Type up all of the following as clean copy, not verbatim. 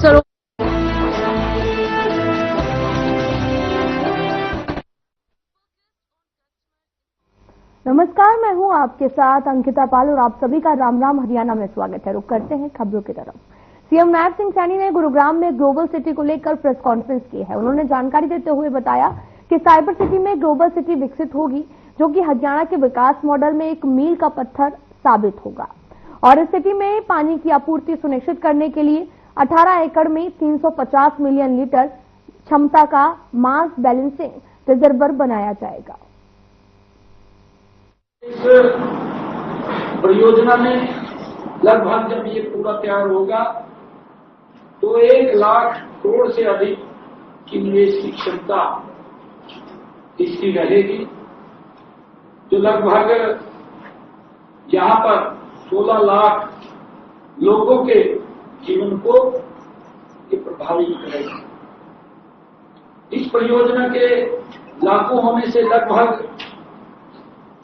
चलो नमस्कार, मैं हूं आपके साथ अंकिता पाल और आप सभी का राम राम हरियाणा में स्वागत है। रुक करते हैं खबरों की तरफ। सीएम नायब सिंह सैनी ने गुरुग्राम में ग्लोबल सिटी को लेकर प्रेस कॉन्फ्रेंस की है। उन्होंने जानकारी देते हुए बताया कि साइबर सिटी में ग्लोबल सिटी विकसित होगी, जो कि हरियाणा के विकास मॉडल में एक मील का पत्थर साबित होगा। और इस सिटी में पानी की आपूर्ति सुनिश्चित करने के लिए 18 एकड़ में 350 मिलियन लीटर क्षमता का मास बैलेंसिंग रिजर्वर बनाया जाएगा। इस परियोजना में लगभग जब ये पूरा तैयार होगा तो 1 लाख करोड़ से अधिक की निवेश की क्षमता इसकी रहेगी, जो लगभग यहां पर 16 लाख लोगों के जीवन को ये प्रभावित करेगा। इस परियोजना के लागू होने से लगभग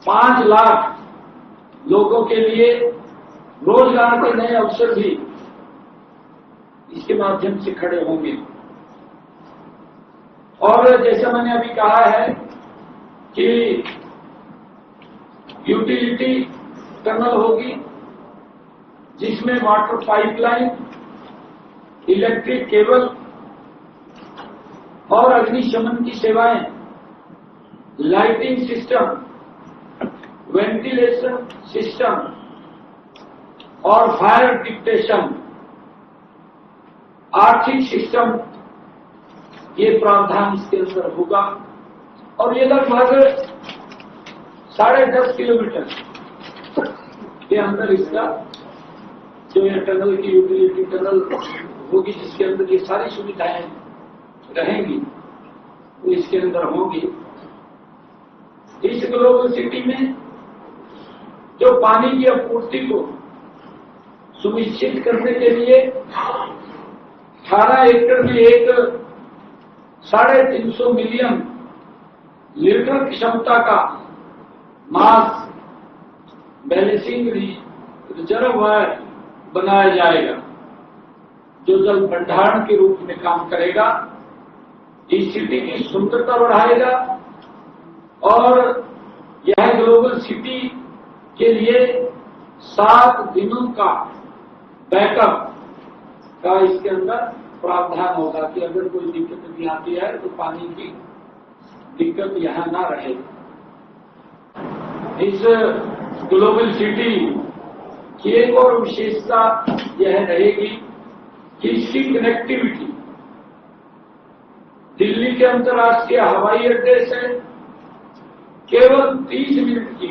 5 लाख लोगों के लिए रोजगार के नए अवसर भी इसके माध्यम से खड़े होंगे। और जैसा मैंने अभी कहा है कि यूटिलिटी टनल होगी, जिसमें वाटर पाइपलाइन, इलेक्ट्रिक केबल और अग्निशमन की सेवाएं, लाइटिंग सिस्टम, वेंटिलेशन सिस्टम और फायर डिटेक्शन, आर्थिक सिस्टम, ये प्रावधान इसके अंदर होगा। और ये लगभग 10.5 किलोमीटर के अंदर इसका जो ये टनल की यूटिलिटी टनल होगी, जिसके अंदर ये सारी सुविधाएं रहेंगी, वो इसके अंदर होगी। इस ग्लोबल सिटी में जो पानी की आपूर्ति को सुनिश्चित करने के लिए 18 एकड़ में एक 350 मिलियन लीटर क्षमता का मास बैलेंसिंग रिजर्वायर बनाया जाएगा, जो जल भंडारण के रूप में काम करेगा, इस सिटी की सुंदरता बढ़ाएगा और यह ग्लोबल सिटी के लिए 7 दिनों का बैकअप का इसके अंदर प्रावधान होगा कि अगर कोई दिक्कत भी आती है तो पानी की दिक्कत यहां ना रहे। इस ग्लोबल सिटी की एक और विशेषता यह रहेगी कि इसकी कनेक्टिविटी दिल्ली के अंतर्राष्ट्रीय हवाई अड्डे से केवल 30 मिनट की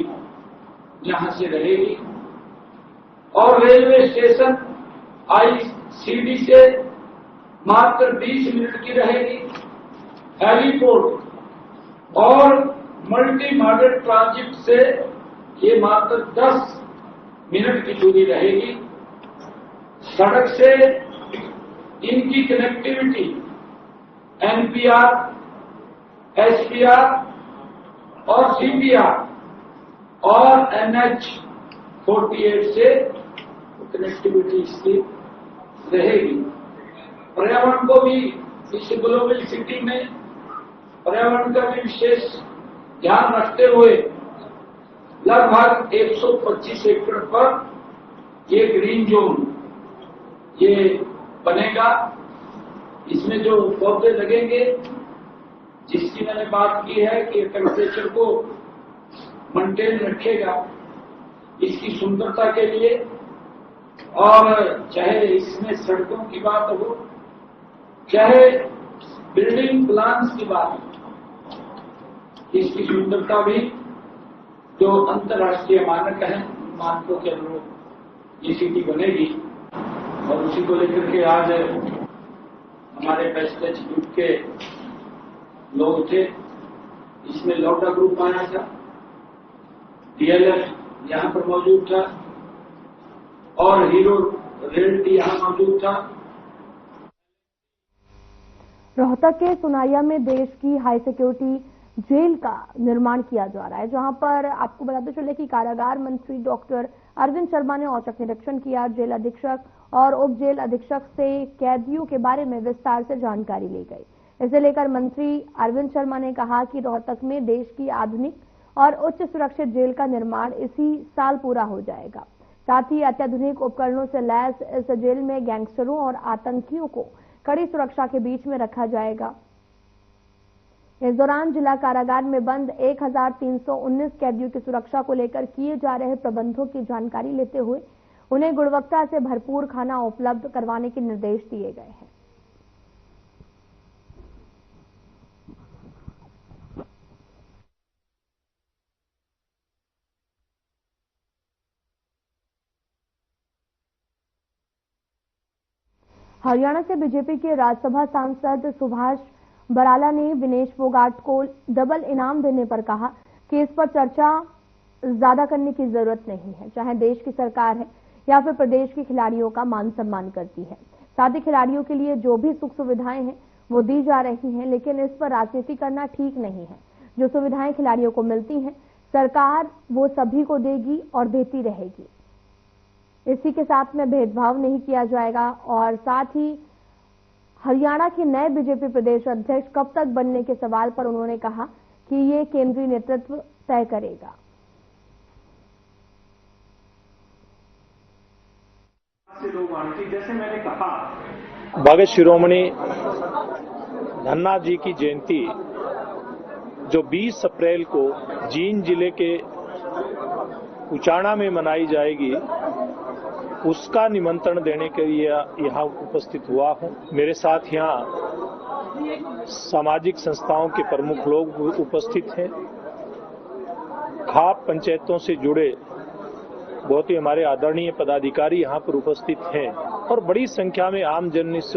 यहां से रहेगी और रेलवे स्टेशन आईसीडी से मात्र 20 मिनट की रहेगी। हेलीपोर्ट और मल्टी मॉडल ट्रांजिट से ये मात्र 10 मिनट की दूरी रहेगी। सड़क से इनकी कनेक्टिविटी एनपीआर, एसपीआर और सीपीआर और NH-48 से कनेक्टिविटी इसकी रहेगी। पर्यावरण को भी इस ग्लोबल सिटी में पर्यावरण का भी विशेष ध्यान रखते हुए लगभग 125 एकड़ पर ये ग्रीन जोन ये बनेगा। इसमें जो पौधे लगेंगे, जिसकी मैंने बात की है कि टेम्परेचर को मेंटेन रखेगा इसकी सुंदरता के लिए, और चाहे इसमें सड़कों की बात हो, चाहे बिल्डिंग प्लान्स की बात हो, इसकी सुंदरता भी जो अंतर्राष्ट्रीय मानक हैं, मानकों के अनुरूप ये सिटी बनेगी। और उसी को लेकर के आज हमारे फैसले ग्रुप के लोग थे, इसमें लौटा ग्रुप आया था, डीएलएफ यहां पर मौजूद था और हीरो रियल्टी यहां मौजूद था। रोहतक के सुनाइया में देश की हाई सिक्योरिटी जेल का निर्माण किया जा रहा है, जहां पर आपको बताते चले कि कारागार मंत्री डॉक्टर अरविंद शर्मा ने औचक निरीक्षण किया। जेल अधीक्षक और उप जेल अधीक्षक से कैदियों के बारे में विस्तार से जानकारी ली गई। इसे लेकर मंत्री अरविंद शर्मा ने कहा कि रोहतक में देश की आधुनिक और उच्च सुरक्षित जेल का निर्माण इसी साल पूरा हो जाएगा। साथ ही अत्याधुनिक उपकरणों से लैस इस जेल में गैंगस्टरों और आतंकियों को कड़ी सुरक्षा के बीच में रखा जाएगा। इस दौरान जिला कारागार में बंद 1319 कैदियों की सुरक्षा को लेकर किए जा रहे प्रबंधों की जानकारी लेते हुए उन्हें गुणवत्ता से भरपूर खाना उपलब्ध करवाने के निर्देश दिए गए हैं। हरियाणा से बीजेपी के राज्यसभा सांसद सुभाष बराला ने विनेश फोगाट को डबल इनाम देने पर कहा कि इस पर चर्चा ज्यादा करने की जरूरत नहीं है, चाहे देश की सरकार है या फिर प्रदेश के खिलाड़ियों का मान सम्मान करती है। साथ ही खिलाड़ियों के लिए जो भी सुख सुविधाएं हैं वो दी जा रही हैं, लेकिन इस पर राजनीति करना ठीक नहीं है। जो सुविधाएं खिलाड़ियों को मिलती हैं सरकार वो सभी को देगी और देती रहेगी। इसी के साथ में भेदभाव नहीं किया जाएगा। और साथ ही हरियाणा के नए बीजेपी प्रदेश अध्यक्ष कब तक बनने के सवाल पर उन्होंने कहा कि ये केंद्रीय नेतृत्व तय करेगा। जैसे मैंने कहा, भगत शिरोमणि धन्ना जी की जयंती जो 20 अप्रैल को जींद जिले के उचाना में मनाई जाएगी, उसका निमंत्रण देने के लिए यहाँ उपस्थित हुआ हूँ। मेरे साथ यहाँ सामाजिक संस्थाओं के प्रमुख लोग उपस्थित हैं। खाप पंचायतों से जुड़े बहुत ही हमारे आदरणीय पदाधिकारी यहाँ पर उपस्थित हैं और बड़ी संख्या में आमजन इस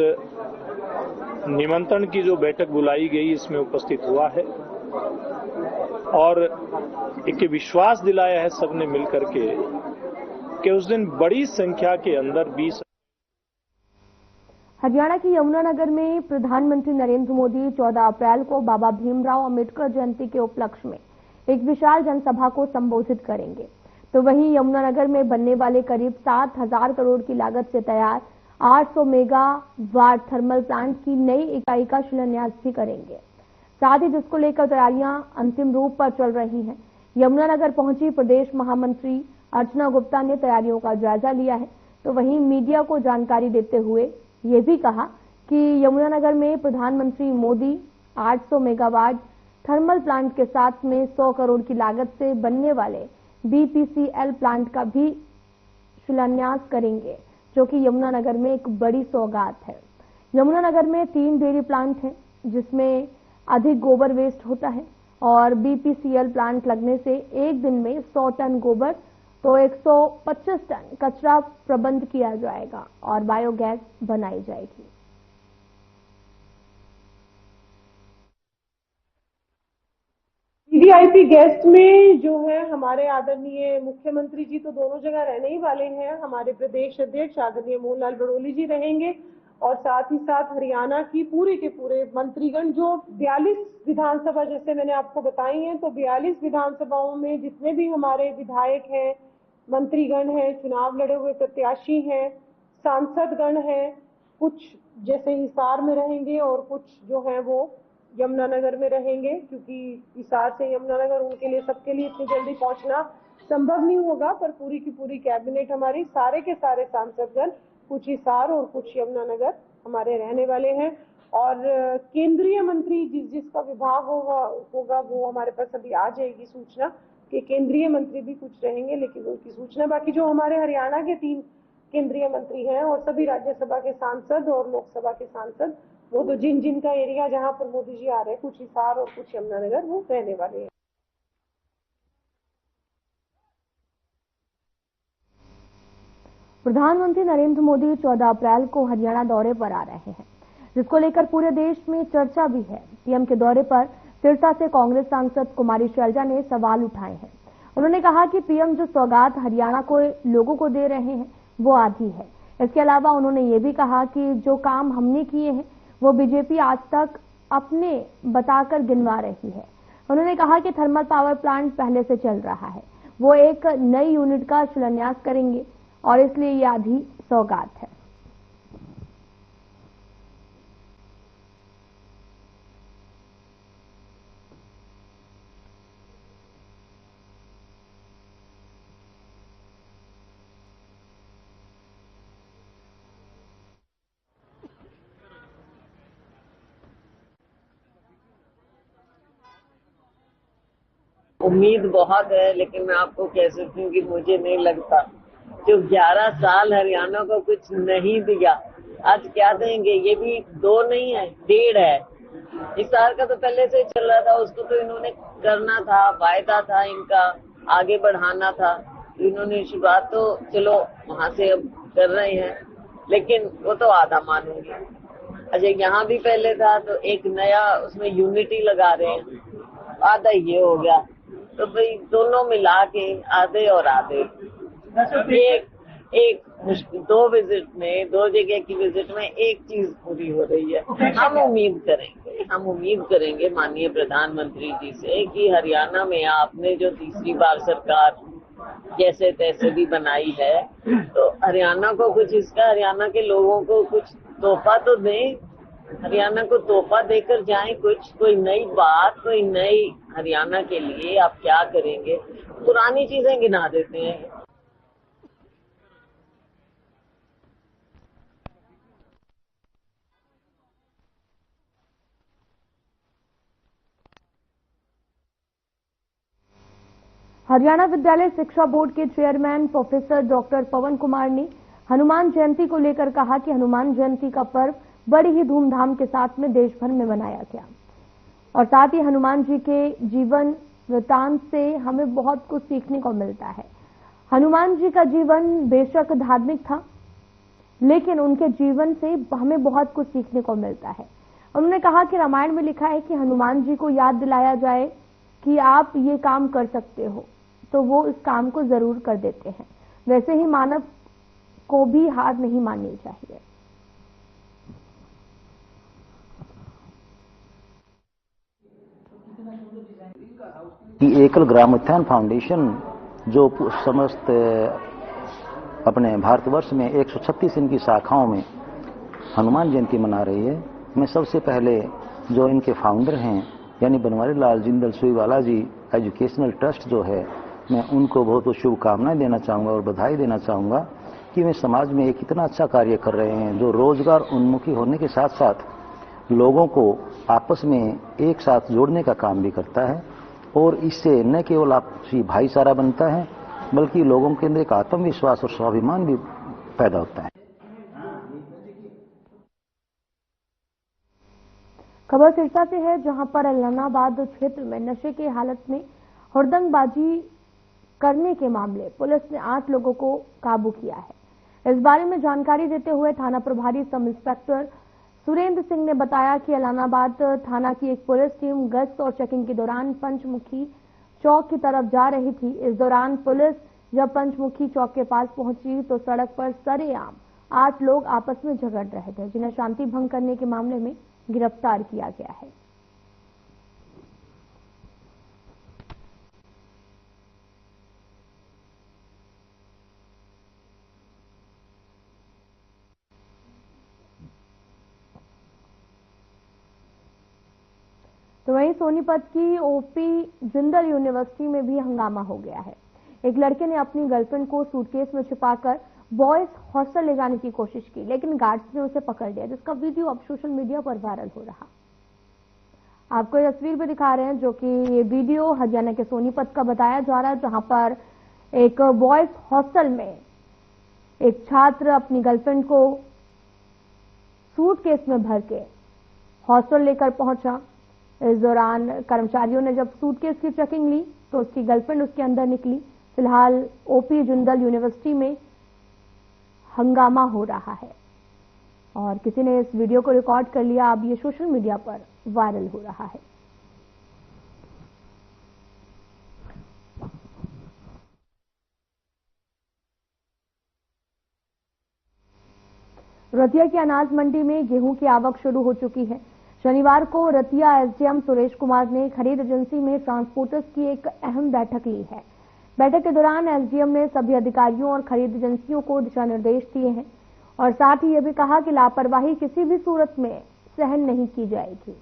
निमंत्रण की जो बैठक बुलाई गई इसमें उपस्थित हुआ है और एक विश्वास दिलाया है सबने मिलकर के कि उस दिन बड़ी संख्या के अंदर 20। हरियाणा के यमुनानगर में प्रधानमंत्री नरेंद्र मोदी 14 अप्रैल को बाबा भीमराव अंबेडकर जयंती के उपलक्ष्य में एक विशाल जनसभा को संबोधित करेंगे। तो वहीं यमुनानगर में बनने वाले करीब 7,000 करोड़ की लागत से तैयार 800 मेगावाट थर्मल प्लांट की नई इकाई का शिलान्यास भी करेंगे। साथ ही जिसको लेकर तैयारियां अंतिम रूप पर चल रही हैं। यमुनानगर पहुंची प्रदेश महामंत्री अर्चना गुप्ता ने तैयारियों का जायजा लिया है। तो वहीं मीडिया को जानकारी देते हुए ये भी कहा कि यमुनानगर में प्रधानमंत्री मोदी 800 मेगावाट थर्मल प्लांट के साथ में 100 करोड़ की लागत से बनने वाले BPCL प्लांट का भी शिलान्यास करेंगे, जो कि यमुनानगर में एक बड़ी सौगात है। यमुनानगर में 3 डेयरी प्लांट हैं जिसमें अधिक गोबर वेस्ट होता है और BPCL प्लांट लगने से एक दिन में 100 टन गोबर तो 125 टन कचरा प्रबंध किया जाएगा और बायोगैस बनाई जाएगी। वीवीआईपी गेस्ट में जो है हमारे आदरणीय मुख्यमंत्री जी तो दोनों जगह रहने ही वाले हैं। हमारे प्रदेश अध्यक्ष आदरणीय मोहनलाल बड़ोली जी रहेंगे और साथ ही साथ हरियाणा की पूरे के पूरे मंत्रीगण जो 42 विधानसभा जैसे मैंने आपको बताई हैं, तो 42 विधानसभाओं में जितने भी हमारे विधायक हैं, मंत्रीगण हैं, चुनाव लड़े हुए प्रत्याशी हैं, सांसदगण हैं, कुछ जैसे हिसार में रहेंगे और कुछ जो है वो यमुनानगर में रहेंगे, क्योंकि हिसार से यमुनानगर उनके लिए सबके लिए इतनी जल्दी पहुंचना संभव नहीं होगा। पर पूरी की पूरी कैबिनेट हमारी सारे के सारे सांसदगण कुछ हिसार और कुछ यमुनानगर हमारे रहने वाले हैं। और केंद्रीय मंत्री जिसका विभाग होगा वो हमारे पास अभी आ जाएगी सूचना कि केंद्रीय मंत्री भी कुछ रहेंगे, लेकिन उनकी सूचना बाकी जो हमारे हरियाणा के 3 केंद्रीय मंत्री हैं और सभी राज्यसभा के सांसद और लोकसभा के सांसद, वो तो जिन का एरिया जहां पर मोदी जी आ रहे हैं, कुछ हिसार और कुछ यमुनानगर, वो रहने वाले हैं। प्रधानमंत्री नरेंद्र मोदी 14 अप्रैल को हरियाणा दौरे पर आ रहे हैं, जिसको लेकर पूरे देश में चर्चा भी है। पीएम के दौरे पर सिरसा से कांग्रेस सांसद कुमारी शैलजा ने सवाल उठाए हैं। उन्होंने कहा कि पीएम जो सौगात हरियाणा को लोगों को दे रहे हैं वो आधी है। इसके अलावा उन्होंने ये भी कहा कि जो काम हमने किए हैं वो बीजेपी आज तक अपने बताकर गिनवा रही है। उन्होंने कहा कि थर्मल पावर प्लांट पहले से चल रहा है, वो एक नई यूनिट का शिलान्यास करेंगे और इसलिए ये आधी सौगात है। उम्मीद बहुत है, लेकिन मैं आपको कह सकती हूँ कि मुझे नहीं लगता। जो 11 साल हरियाणा को कुछ नहीं दिया, आज क्या देंगे? ये भी 2 नहीं है, 1.5 है। इस साल का तो पहले से चल रहा था, उसको तो इन्होंने करना था, वायदा था इनका, आगे बढ़ाना था। इन्होंने शुरुआत तो चलो वहां से अब कर रहे हैं, लेकिन वो तो आधा मानूंगी। अच्छा, यहाँ भी पहले था तो एक नया उसमें यूनिटी लगा रहे हैं, आधा ये हो गया। तो भाई दोनों मिला के आधे और आधे, एक मुश्किल 2 विजिट में, 2 जगह की विजिट में एक चीज पूरी हो रही है। हम उम्मीद करेंगे माननीय प्रधानमंत्री जी से कि हरियाणा में आपने जो तीसरी बार सरकार जैसे तैसे भी बनाई है, तो हरियाणा को कुछ इसका, हरियाणा के लोगों को कुछ तोहफा तो दें, हरियाणा को तोहफा देकर जाएं, कुछ कोई नई बात, कोई नई हरियाणा के लिए आप क्या करेंगे? पुरानी चीजें गिना देते हैं। हरियाणा विद्यालय शिक्षा बोर्ड के चेयरमैन प्रोफेसर डॉक्टर पवन कुमार ने हनुमान जयंती को लेकर कहा कि हनुमान जयंती का पर्व बड़ी ही धूमधाम के साथ में देश भर में मनाया गया और साथ ही हनुमान जी के जीवन वृत्तांत से हमें बहुत कुछ सीखने को मिलता है। हनुमान जी का जीवन बेशक धार्मिक था, लेकिन उनके जीवन से हमें बहुत कुछ सीखने को मिलता है। उन्होंने कहा कि रामायण में लिखा है कि हनुमान जी को याद दिलाया जाए कि आप ये काम कर सकते हो, तो वो इस काम को जरूर कर देते हैं। वैसे ही मानव को भी हार नहीं माननी चाहिए। कि एकल ग्राम उत्थान फाउंडेशन जो समस्त अपने भारतवर्ष में 136 इनकी शाखाओं में हनुमान जयंती मना रही है, मैं सबसे पहले जो इनके फाउंडर हैं यानी बनवारी लाल जिंदल सुईवाला जी एजुकेशनल ट्रस्ट जो है, मैं उनको बहुत बहुत शुभकामनाएं देना चाहूँगा और बधाई देना चाहूँगा कि वे समाज में एक इतना अच्छा कार्य कर रहे हैं जो रोजगार उन्मुखी होने के साथ साथ लोगों को आपस में एक साथ जोड़ने का काम भी करता है और इससे न केवल आपसी भाईचारा बनता है बल्कि लोगों के अंदर एक आत्मविश्वास और स्वाभिमान भी पैदा होता है। खबर सिरसा से है, जहां पर एलनाबाद क्षेत्र में नशे की हालत में हुड़दंगबाजी करने के मामले पुलिस ने 8 लोगों को काबू किया है। इस बारे में जानकारी देते हुए थाना प्रभारी सब इंस्पेक्टर सुरेंद्र सिंह ने बताया कि एलनाबाद थाना की एक पुलिस टीम गश्त और चेकिंग के दौरान पंचमुखी चौक की तरफ जा रही थी। इस दौरान पुलिस जब पंचमुखी चौक के पास पहुंची तो सड़क पर सरेआम 8 लोग आपस में झगड़ रहे थे, जिन्हें शांति भंग करने के मामले में गिरफ्तार किया गया है। तो वहीं सोनीपत की ओपी जिंदल यूनिवर्सिटी में भी हंगामा हो गया है। एक लड़के ने अपनी गर्लफ्रेंड को सूटकेस में छिपाकर बॉयज हॉस्टल ले जाने की कोशिश की, लेकिन गार्ड्स ने उसे पकड़ लिया, जिसका वीडियो अब सोशल मीडिया पर वायरल हो रहा। आपको ये तस्वीर भी दिखा रहे हैं, जो कि ये वीडियो हरियाणा के सोनीपत का बताया जा रहा है, जहां पर एक बॉयज हॉस्टल में एक छात्र अपनी गर्लफ्रेंड को सूटकेस में भर के हॉस्टल लेकर पहुंचा। इस दौरान कर्मचारियों ने जब सूटकेस की चेकिंग ली तो उसकी गर्लफ्रेंड उसके अंदर निकली। फिलहाल ओपी जिंदल यूनिवर्सिटी में हंगामा हो रहा है और किसी ने इस वीडियो को रिकॉर्ड कर लिया। अब ये सोशल मीडिया पर वायरल हो रहा है। रतिया की अनाज मंडी में गेहूं की आवक शुरू हो चुकी है। शनिवार को रतिया एसडीएम सुरेश कुमार ने खरीद एजेंसी में ट्रांसपोर्टर्स की एक अहम बैठक ली है। बैठक के दौरान एसडीएम ने सभी अधिकारियों और खरीद एजेंसियों को दिशा निर्देश दिए हैं और साथ ही यह भी कहा कि लापरवाही किसी भी सूरत में सहन नहीं की जाएगी।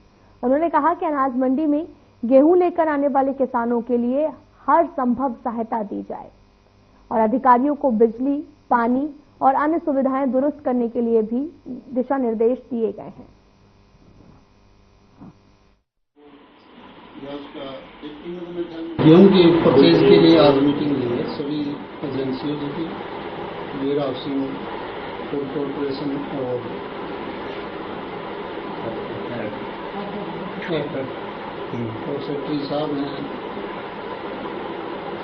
उन्होंने कहा कि अनाज मंडी में गेहूं लेकर आने वाले किसानों के लिए हर संभव सहायता दी जाए और अधिकारियों को बिजली, पानी और अन्य सुविधाएं दुरुस्त करने के लिए भी दिशा निर्देश दिए गए हैं। या उसका एक गेहूं के परचेज के लिए आज मीटिंग हुई है सभी एजेंसियों की, वेयर हाउसिंग, फूड कॉर्पोरेशन और सेक्रेटरी साहब हैं,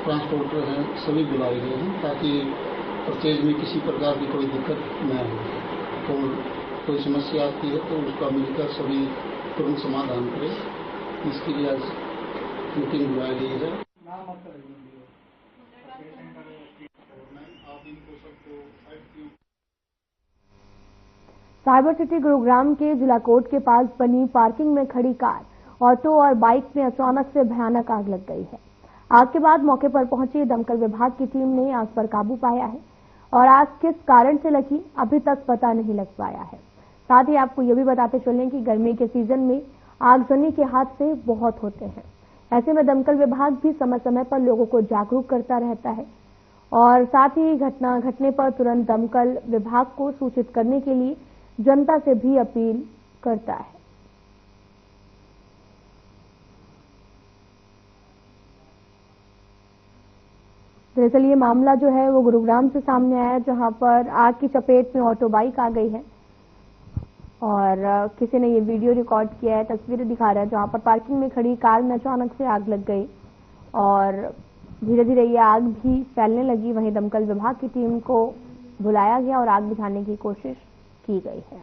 ट्रांसपोर्टर हैं, सभी बुलाए गए हैं ताकि परचेज में किसी प्रकार की कोई दिक्कत न हो और कोई समस्या आती है तो उसका मिलकर सभी तुरंत समाधान करें। इसके लिए आज मीटिंग बुलाई गई है। साइबर सिटी गुरुग्राम के जिला कोर्ट के पास बनी पार्किंग में खड़ी कार, ऑटो और बाइक में अचानक से भयानक आग लग गई है। आग के बाद मौके पर पहुंची दमकल विभाग की टीम ने आग पर काबू पाया है और आग किस कारण से लगी अभी तक पता नहीं लग पाया है। साथ ही आपको यह भी बताते चलें कि गर्मी के सीजन में आगजनी के हादसे बहुत होते हैं। ऐसे में दमकल विभाग भी समय समय पर लोगों को जागरूक करता रहता है और साथ ही घटना घटने पर तुरंत दमकल विभाग को सूचित करने के लिए जनता से भी अपील करता है। दरअसल ये मामला जो है वो गुरुग्राम से सामने आया, जहां पर आग की चपेट में ऑटो बाइक आ गई है और किसी ने ये वीडियो रिकॉर्ड किया है, तस्वीरें दिखा रहा है, जहां पर पार्किंग में खड़ी कार में अचानक से आग लग गई और धीरे धीरे ये आग भी फैलने लगी। वहीं दमकल विभाग की टीम को बुलाया गया और आग बुझाने की कोशिश की गई है।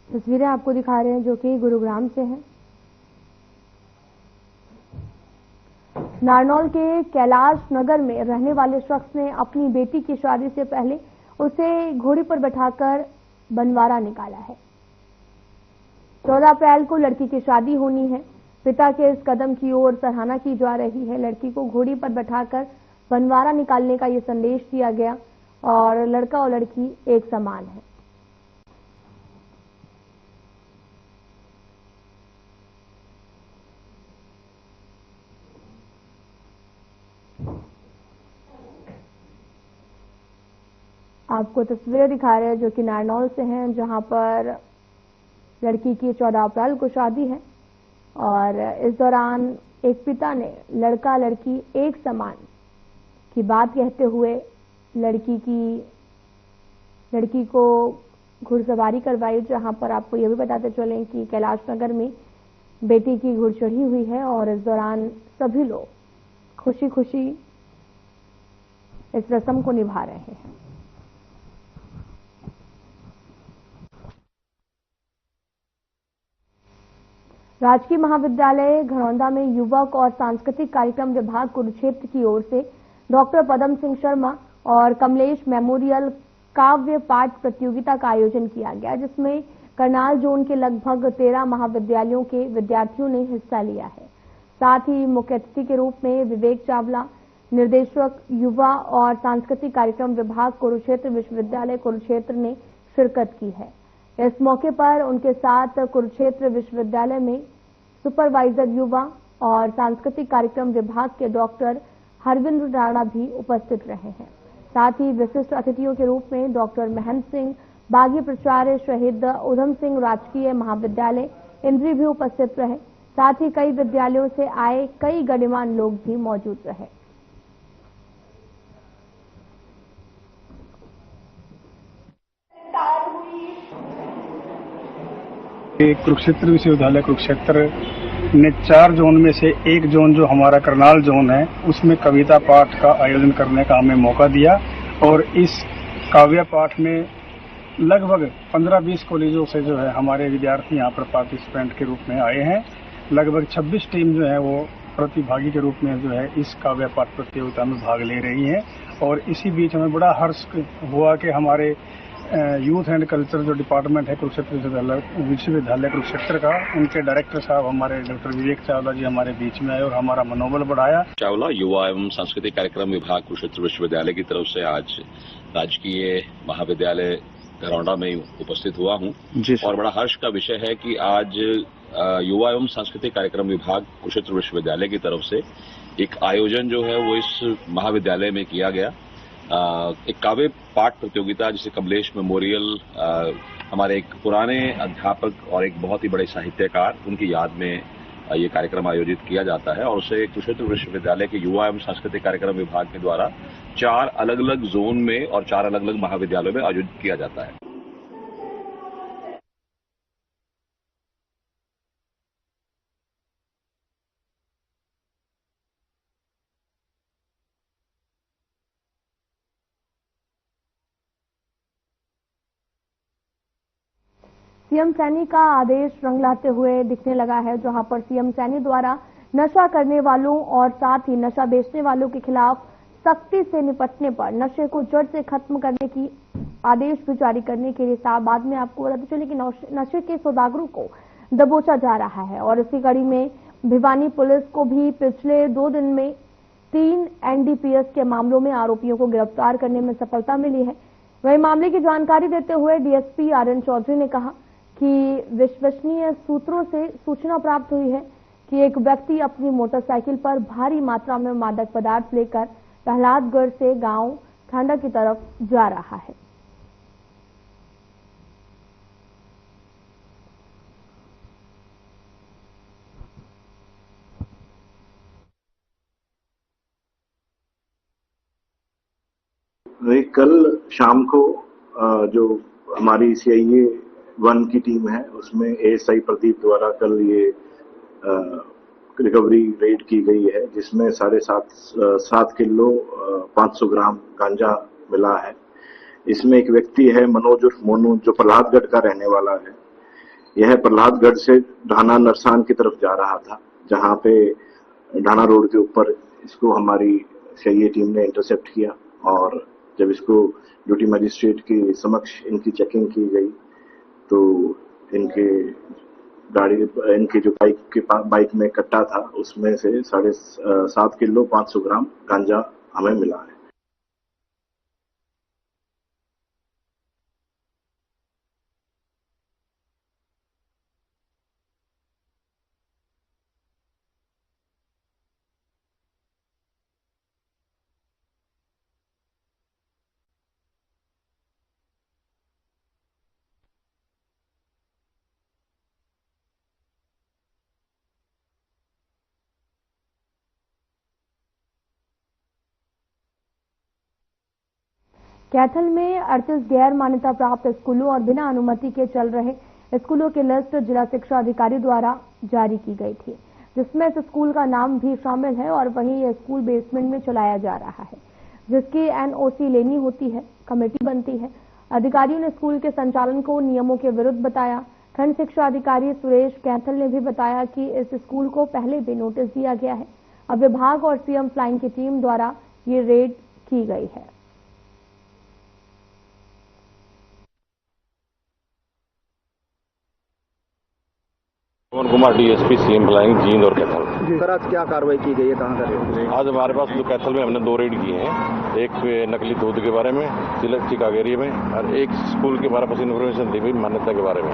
तस्वीरें आपको दिखा रहे हैं जो कि गुरुग्राम से हैं। नारनौल के कैलाश नगर में रहने वाले शख्स ने अपनी बेटी की शादी से पहले उसे घोड़ी पर बैठाकर बनवारा निकाला है। 14 अप्रैल को लड़की की शादी होनी है। पिता के इस कदम की ओर सराहना की जा रही है। लड़की को घोड़ी पर बैठाकर बनवारा निकालने का ये संदेश दिया गया और लड़का और लड़की एक समान है। आपको तस्वीरें दिखा रहे हैं जो कि नारनौल से हैं, जहां पर लड़की की 14 अप्रैल को शादी है और इस दौरान एक पिता ने लड़का लड़की एक समान की बात कहते हुए लड़की को घुड़सवारी करवाई। जहां पर आपको यह भी बताते चलें कि कैलाश नगर में बेटी की घुड़ चढ़ी हुई है और इस दौरान सभी लोग खुशी खुशी इस रस्म को निभा रहे हैं। राजकीय महाविद्यालय घरौंदा में युवक और सांस्कृतिक कार्यक्रम विभाग कुरुक्षेत्र की ओर से डॉक्टर पदम सिंह शर्मा और कमलेश मेमोरियल काव्य पाठ प्रतियोगिता का आयोजन किया गया, जिसमें करनाल जोन के लगभग 13 महाविद्यालयों के विद्यार्थियों ने हिस्सा लिया है। साथ ही मुख्य अतिथि के रूप में विवेक चावला, निर्देशक युवा और सांस्कृतिक कार्यक्रम विभाग कुरुक्षेत्र विश्वविद्यालय कुरुक्षेत्र ने शिरकत की है। इस मौके पर उनके साथ कुरुक्षेत्र विश्वविद्यालय में सुपरवाइजर युवा और सांस्कृतिक कार्यक्रम विभाग के डॉक्टर हरविंद्र राणा भी उपस्थित रहे हैं। साथ ही विशिष्ट अतिथियों के रूप में डॉक्टर महंत सिंह, बागी प्राचार्य शहीद उधम सिंह राजकीय महाविद्यालय इंद्री भी उपस्थित रहे। साथ ही कई विद्यालयों से आए कई गणमान्य लोग भी मौजूद रहे। कुरुक्षेत्र विश्वविद्यालय कुरुक्षेत्र ने 4 जोन में से एक जोन जो हमारा करनाल जोन है उसमें कविता पाठ का आयोजन करने का हमें मौका दिया और इस काव्य पाठ में लगभग 15-20 कॉलेजों से जो है हमारे विद्यार्थी यहाँ पर पार्टिसिपेंट के रूप में आए हैं। लगभग 26 टीम जो है वो प्रतिभागी के रूप में जो है इस काव्य पाठ प्रतियोगिता में भाग ले रही हैं और इसी बीच हमें बड़ा हर्ष हुआ कि हमारे यूथ एंड कल्चर जो डिपार्टमेंट है कुरुक्षेत्र विश्वविद्यालय कुरुक्षेत्र का, उनके डायरेक्टर साहब हमारे डॉक्टर विवेक चावला जी हमारे बीच में आए और हमारा मनोबल बढ़ाया। चावला युवा एवं सांस्कृतिक कार्यक्रम विभाग कुरुक्षेत्र विश्वविद्यालय की तरफ से आज राजकीय महाविद्यालय करौंदा में उपस्थित हुआ हूं और बड़ा हर्ष का विषय है कि आज युवा एवं सांस्कृतिक कार्यक्रम विभाग कुरुक्षेत्र विश्वविद्यालय की तरफ से एक आयोजन जो है वो इस महाविद्यालय में किया गया। एक काव्य पाठ प्रतियोगिता जिसे कमलेश मेमोरियल हमारे एक पुराने अध्यापक और एक बहुत ही बड़े साहित्यकार उनकी याद में ये कार्यक्रम आयोजित किया जाता है और उसे कुरुक्षेत्र विश्वविद्यालय के युवा एवं सांस्कृतिक कार्यक्रम विभाग के द्वारा 4 अलग अलग जोन में और 4 अलग अलग महाविद्यालयों में आयोजित किया जाता है। सीएम सैनी का आदेश रंग लाते हुए दिखने लगा है, जहां पर सीएम सैनी द्वारा नशा करने वालों और साथ ही नशा बेचने वालों के खिलाफ सख्ती से निपटने पर नशे को जड़ से खत्म करने की आदेश भी जारी करने के लिए बाद में आपको बताते चले कि नशे के सौदागरों को दबोचा जा रहा है। और इसी कड़ी में भिवानी पुलिस को भी पिछले 2 दिन में 3 एनडीपीएस के मामलों में आरोपियों को गिरफ्तार करने में सफलता मिली है। वही मामले की जानकारी देते हुए डीएसपी आरएन चौधरी ने कहा कि विश्वसनीय सूत्रों से सूचना प्राप्त हुई है कि एक व्यक्ति अपनी मोटरसाइकिल पर भारी मात्रा में मादक पदार्थ लेकर प्रहलादगढ़ से गांव ठांडा की तरफ जा रहा है। कल शाम को जो हमारी सीआईए 1 की टीम है उसमें एएसआई प्रदीप द्वारा कल ये रिकवरी रेड की गई है, जिसमें 7.5 किलो 500 ग्राम गांजा मिला है। इसमें एक व्यक्ति है मनोज उर्फ मोनू, जो प्रहलादगढ़ का रहने वाला है। यह प्रहलादगढ़ से ढाना नरसान की तरफ जा रहा था, जहां पे ढाना रोड के ऊपर इसको हमारी सीआईए टीम ने इंटरसेप्ट किया और जब इसको ड्यूटी मजिस्ट्रेट के समक्ष इनकी चेकिंग की गई तो इनके जो बाइक में कट्टा था उसमें से 7.5 किलो 500 ग्राम गांजा हमें मिला है। कैथल में 38 गैर मान्यता प्राप्त स्कूलों और बिना अनुमति के चल रहे स्कूलों की लिस्ट जिला शिक्षा अधिकारी द्वारा जारी की गई थी, जिसमें इस स्कूल का नाम भी शामिल है और वहीं यह स्कूल बेसमेंट में चलाया जा रहा है, जिसकी एनओसी लेनी होती है, कमेटी बनती है। अधिकारियों ने स्कूल के संचालन को नियमों के विरुद्ध बताया। खंड शिक्षा अधिकारी सुरेश कैथल ने भी बताया कि इस स्कूल को पहले भी नोटिस दिया गया है। अब विभाग और सीएम फ्लाइंग की टीम द्वारा ये रेड की गई है। Pawan Kumar DSP CM flying Jind और कैथल। सर आज क्या कार्रवाई की गई है, कहाँ कर रहे हैं? आज हमारे पास जो कैथल में हमने 2 रेड किए हैं, एक नकली दूध के बारे में चिकाग एरिया में और एक स्कूल के हमारे पास इन्फॉर्मेशन दी हुई मान्यता के बारे में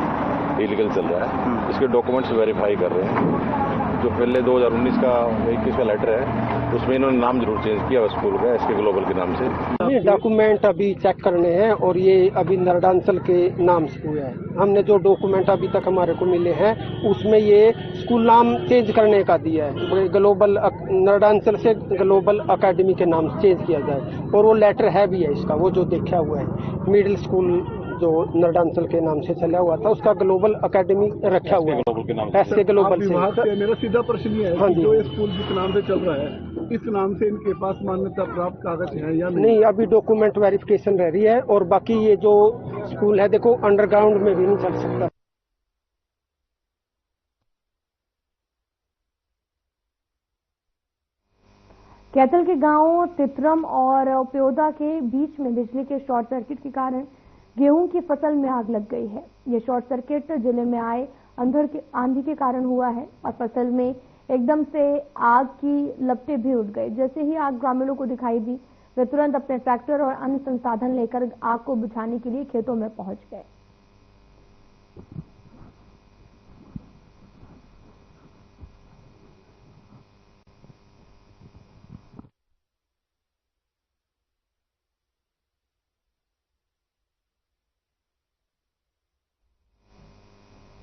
इलीगल चल रहा है। इसके डॉक्यूमेंट्स वेरीफाई कर रहे हैं। जो पहले 2019 का 21 का लेटर है उसमें इन्होंने नाम जरूर चेंज किया स्कूल का, एसके ग्लोबल के नाम से। ये डॉक्यूमेंट अभी चेक करने हैं और ये अभी नरडांचल के नाम से हुआ है। हमने जो डॉक्यूमेंट अभी तक हमारे को मिले हैं उसमें ये स्कूल नाम चेंज करने का दिया है, ग्लोबल नरडांचल से ग्लोबल अकेडमी के नाम चेंज किया जाए और वो लेटर है भी है इसका, वो जो देखा हुआ है। मिडिल स्कूल जो नरडांचल के नाम से चला हुआ था उसका ग्लोबल अकेडमी रखा हुआ है, एसके ग्लोबल से। मेरा सीधा प्रश्न ये है कि जो ये स्कूल जिस नाम से चल रहा है, इस नाम से इनके पास मान्यता प्राप्त कागज है या नहीं? अभी डॉक्यूमेंट वेरिफिकेशन रह रही है और बाकी ये जो स्कूल है देखो अंडरग्राउंड में भी नहीं चल सकता। कैथल के गांव तितरम और प्योदा के बीच में बिजली के शॉर्ट सर्किट के कारण गेहूं की फसल में आग लग गई है। ये शॉर्ट सर्किट जिले में आए आंधी के कारण हुआ है और फसल में एकदम से आग की लपटें भी उठ गई। जैसे ही आग ग्रामीणों को दिखाई दी वे तुरंत अपने ट्रैक्टर और अन्य संसाधन लेकर आग को बुझाने के लिए खेतों में पहुंच गए।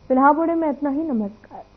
फिलहाल में इतना ही। नमस्कार।